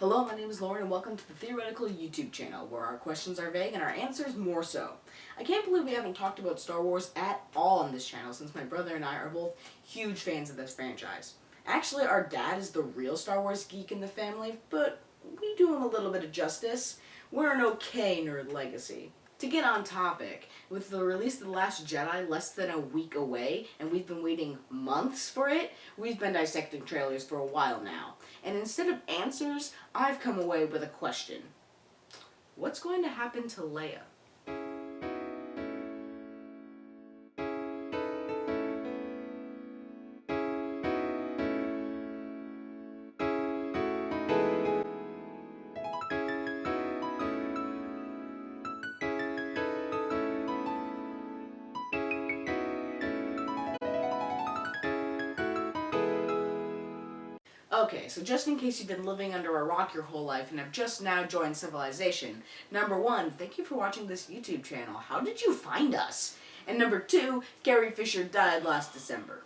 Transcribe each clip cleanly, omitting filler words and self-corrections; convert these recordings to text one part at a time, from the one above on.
Hello, my name is Lauren and welcome to the Theoretical YouTube channel, where our questions are vague and our answers more so. I can't believe we haven't talked about Star Wars at all on this channel, since my brother and I are both huge fans of this franchise. Actually, our dad is the real Star Wars geek in the family, but we do him a little bit of justice. We're an okay nerd legacy. To get on topic, with the release of The Last Jedi less than a week away, and we've been waiting months for it, we've been dissecting trailers for a while now. And instead of answers, I've come away with a question. What's going to happen to Leia? Okay, so just in case you've been living under a rock your whole life and have just now joined civilization, number one, thank you for watching this YouTube channel. How did you find us? And number two, Carrie Fisher died last December.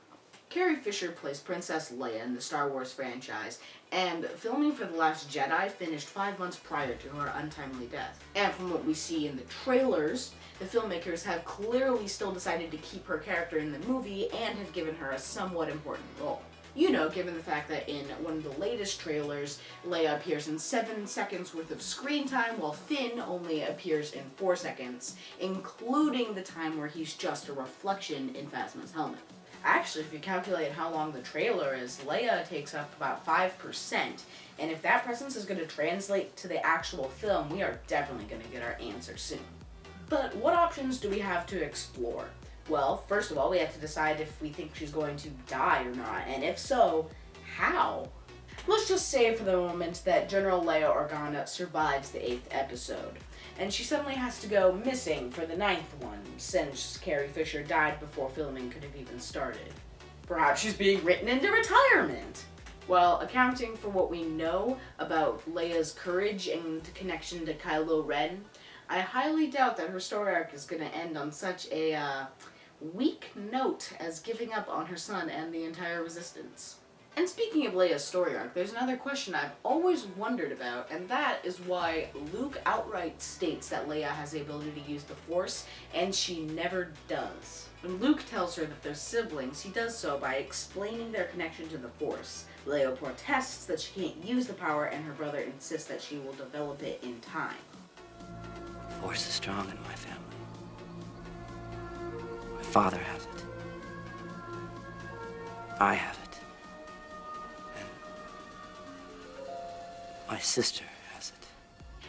Carrie Fisher plays Princess Leia in the Star Wars franchise, and filming for The Last Jedi finished 5 months prior to her untimely death. And from what we see in the trailers, the filmmakers have clearly still decided to keep her character in the movie and have given her a somewhat important role. You know, given the fact that in one of the latest trailers, Leia appears in 7 seconds worth of screen time, while Finn only appears in 4 seconds, including the time where he's just a reflection in Phasma's helmet. Actually, if you calculate how long the trailer is, Leia takes up about 5%, and if that presence is going to translate to the actual film, we are definitely going to get our answer soon. But what options do we have to explore? Well, first of all, we have to decide if we think she's going to die or not, and if so, how? Let's just say for the moment that General Leia Organa survives the 8th episode, and she suddenly has to go missing for the 9th one, since Carrie Fisher died before filming could have even started. Perhaps she's being written into retirement! Well, accounting for what we know about Leia's courage and connection to Kylo Ren, I highly doubt that her story arc is going to end on such a, weak note as giving up on her son and the entire Resistance. And speaking of Leia's story arc, there's another question I've always wondered about, and that is why Luke outright states that Leia has the ability to use the Force, and she never does. When Luke tells her that they're siblings, he does so by explaining their connection to the Force. Leia protests that she can't use the power, and her brother insists that she will develop it in time. The Force is strong in my family. My father has it. I have it. And my sister has it.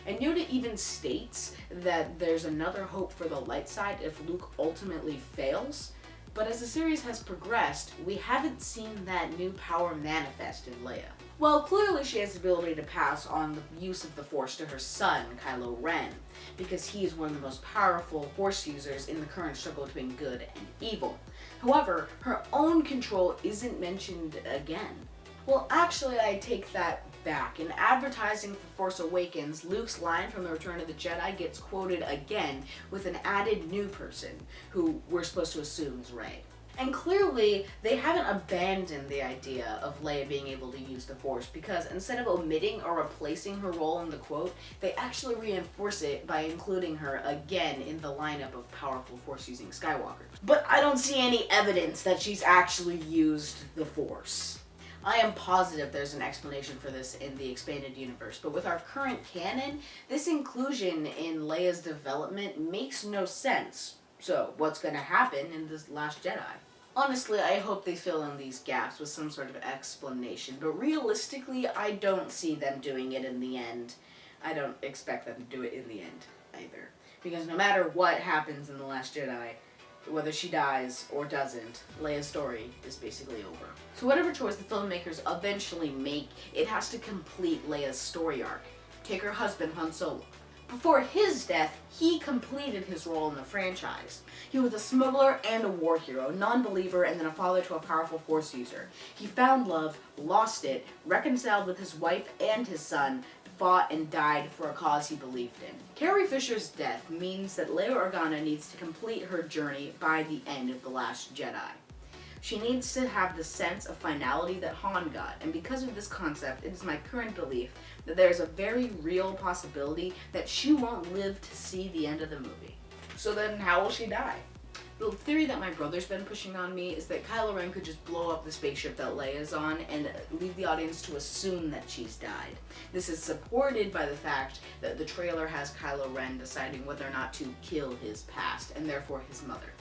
And Yoda even states that there's another hope for the light side if Luke ultimately fails, but as the series has progressed, we haven't seen that new power manifest in Leia. Well, clearly she has the ability to pass on the use of the Force to her son, Kylo Ren, because he is one of the most powerful Force users in the current struggle between good and evil. However, her own control isn't mentioned again. Well, actually, I take that back. In advertising for Force Awakens, Luke's line from The Return of the Jedi gets quoted again with an added new person, who we're supposed to assume is Rey. And clearly, they haven't abandoned the idea of Leia being able to use the Force, because instead of omitting or replacing her role in the quote, they actually reinforce it by including her again in the lineup of powerful Force-using Skywalkers. But I don't see any evidence that she's actually used the Force. I am positive there's an explanation for this in the expanded universe, but with our current canon, this inclusion in Leia's development makes no sense. So, what's going to happen in this Last Jedi? Honestly, I hope they fill in these gaps with some sort of explanation, but realistically, I don't see them doing it in the end. I don't expect them to do it in the end, either. Because no matter what happens in The Last Jedi, whether she dies or doesn't, Leia's story is basically over. So whatever choice the filmmakers eventually make, it has to complete Leia's story arc. Take her husband, Han Solo. Before his death, he completed his role in the franchise. He was a smuggler and a war hero, a non-believer, and then a father to a powerful Force user. He found love, lost it, reconciled with his wife and his son, fought and died for a cause he believed in. Carrie Fisher's death means that Leia Organa needs to complete her journey by the end of The Last Jedi. She needs to have the sense of finality that Han got, and because of this concept, it is my current belief that there is a very real possibility that she won't live to see the end of the movie. So then how will she die? The theory that my brother's been pushing on me is that Kylo Ren could just blow up the spaceship that Leia's on and leave the audience to assume that she's died. This is supported by the fact that the trailer has Kylo Ren deciding whether or not to kill his past, and therefore his mother.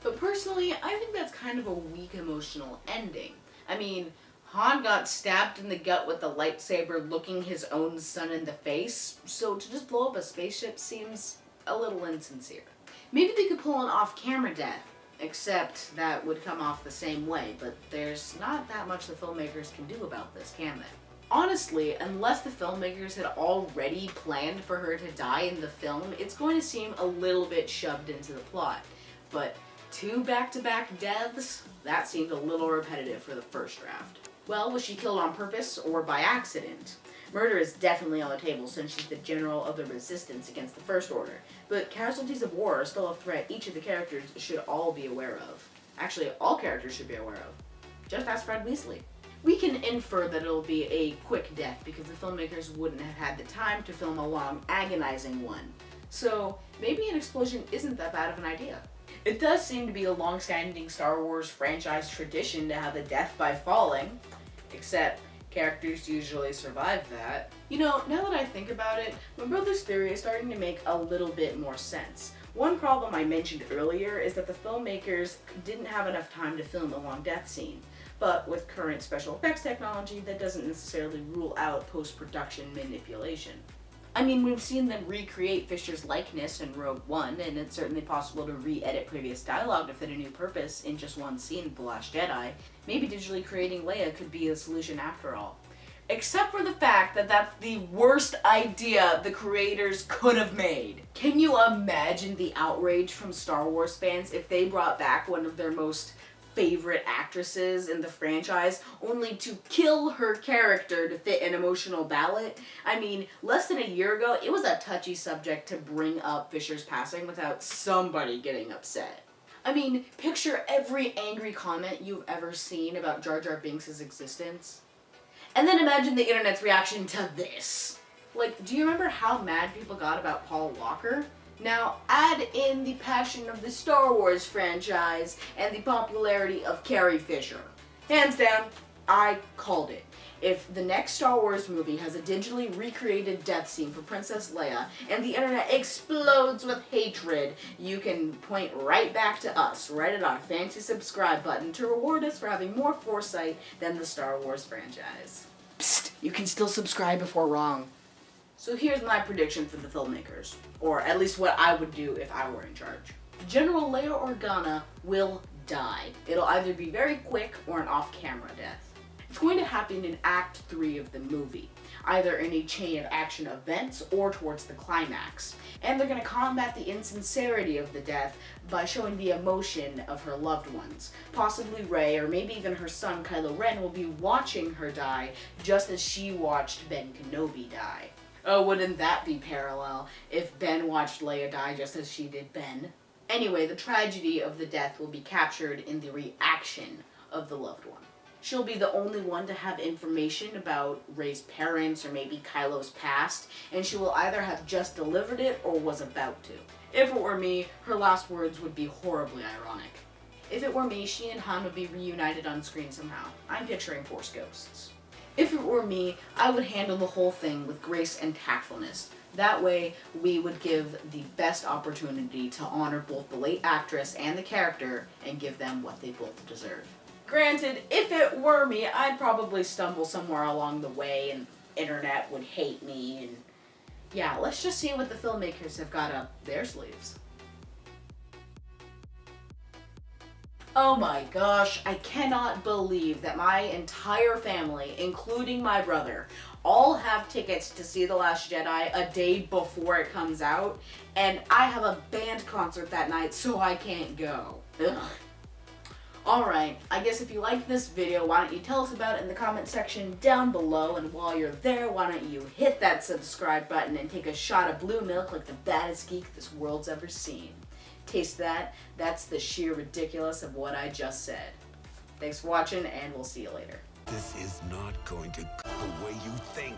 But personally, I think that's kind of a weak emotional ending. I mean, Han got stabbed in the gut with a lightsaber looking his own son in the face, so to just blow up a spaceship seems a little insincere. Maybe they could pull an off-camera death, except that would come off the same way, but there's not that much the filmmakers can do about this, can they? Honestly, unless the filmmakers had already planned for her to die in the film, it's going to seem a little bit shoved into the plot. But 2 back-to-back deaths? That seemed a little repetitive for the first draft. Well, was she killed on purpose or by accident? Murder is definitely on the table since she's the general of the resistance against the First Order, but casualties of war are still a threat each of the characters should all be aware of. Actually, all characters should be aware of. Just ask Fred Weasley. We can infer that it'll be a quick death because the filmmakers wouldn't have had the time to film a long, agonizing one. So maybe an explosion isn't that bad of an idea. It does seem to be a long-standing Star Wars franchise tradition to have a death by falling, except characters usually survive that. You know, now that I think about it, my brother's theory is starting to make a little bit more sense. One problem I mentioned earlier is that the filmmakers didn't have enough time to film a long death scene. But with current special effects technology, that doesn't necessarily rule out post-production manipulation. I mean, we've seen them recreate Fisher's likeness in Rogue One, and it's certainly possible to re-edit previous dialogue to fit a new purpose in just one scene of The Last Jedi. Maybe digitally creating Leia could be a solution after all. Except for the fact that that's the worst idea the creators could have made. Can you imagine the outrage from Star Wars fans if they brought back one of their most favorite actresses in the franchise, only to kill her character to fit an emotional ballot? I mean, less than a year ago, it was a touchy subject to bring up Fisher's passing without somebody getting upset. I mean, picture every angry comment you've ever seen about Jar Jar Binks' existence. And then imagine the internet's reaction to this. Like, do you remember how mad people got about Paul Walker? Now, add in the passion of the Star Wars franchise and the popularity of Carrie Fisher. Hands down, I called it. If the next Star Wars movie has a digitally recreated death scene for Princess Leia and the internet explodes with hatred, you can point right back to us, right at our fancy subscribe button to reward us for having more foresight than the Star Wars franchise. Psst, you can still subscribe if we're wrong. So here's my prediction for the filmmakers, or at least what I would do if I were in charge. General Leia Organa will die. It'll either be very quick or an off-camera death. It's going to happen in Act 3 of the movie, either in a chain of action events or towards the climax. And they're going to combat the insincerity of the death by showing the emotion of her loved ones. Possibly Rey, or maybe even her son Kylo Ren, will be watching her die just as she watched Ben Kenobi die. Oh, wouldn't that be parallel if Ben watched Leia die just as she did Ben? Anyway, the tragedy of the death will be captured in the reaction of the loved one. She'll be the only one to have information about Rey's parents or maybe Kylo's past, and she will either have just delivered it or was about to. If it were me, her last words would be horribly ironic. If it were me, she and Han would be reunited on screen somehow. I'm picturing Force ghosts. If it were me, I would handle the whole thing with grace and tactfulness. That way, we would give the best opportunity to honor both the late actress and the character and give them what they both deserve. Granted, if it were me, I'd probably stumble somewhere along the way and internet would hate me and yeah, let's just see what the filmmakers have got up their sleeves. Oh my gosh, I cannot believe that my entire family, including my brother, all have tickets to see The Last Jedi a day before it comes out, and I have a band concert that night, so I can't go. Ugh. Alright, I guess if you liked this video, why don't you tell us about it in the comment section down below, and while you're there, why don't you hit that subscribe button and take a shot of blue milk like the baddest geek this world's ever seen. Taste that. That's the sheer ridiculous of what I just said. Thanks for watching, and we'll see you later. This is not going to go the way you think.